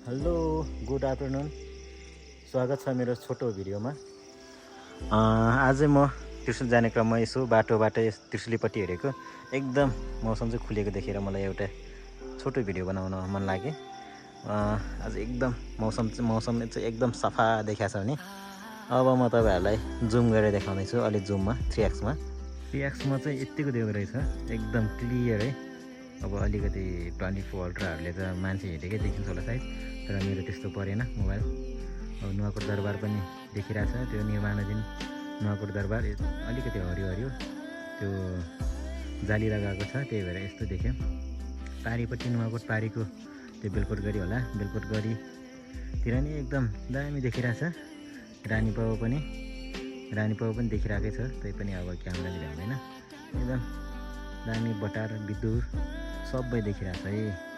Hello good afternoon स्वागत छ मेरो छोटो भिडियोमा। आज म त्रिशुल जाने क्रममा यसो बाटोबाट त्रिशुलीपट्टि हेरेको एकदम मौसम चाहिँ खुलेको देखेर मलाई एउटा छोटो भिडियो बनाउन मन लाग्यो। आज एकदम मौसम चाहिँ एकदम सफा देखाएको छ भने अब म तपाईँहरूलाई जुम गरेर देखाउँदैछु। अलि जुममा 3x मा चाहिँ यतिको दिएको रहेछ, एकदम क्लियर है। अब अलिकति 24 अल्ट्राहरूले त मान्छे हेरेकै देखिन्छ होला सायद, तर मेरो त्यस्तो परेन मोबाइल। अब नुवाकोट दरबार पनि देखिरहेछ, त्यो निर्माणाधीन नुवाकोट दरबार अलिकति हरियो हरियो त्यो जाली लगाएको छ, त्यही भएर यस्तो देख्यो। पारीपट्टि नुवाकोट पारीको त्यो बेलकोट गरी होला, बेलकोट गरीतिर नि एकदम दामी देखिरहेछ। रानी पाउ पनि देखिरहेकै छ, त्यही पनि अब क्यामेराले भ्याउँदैन। एकदम दामी बटार विद्युत सबै देखिरहेछ है।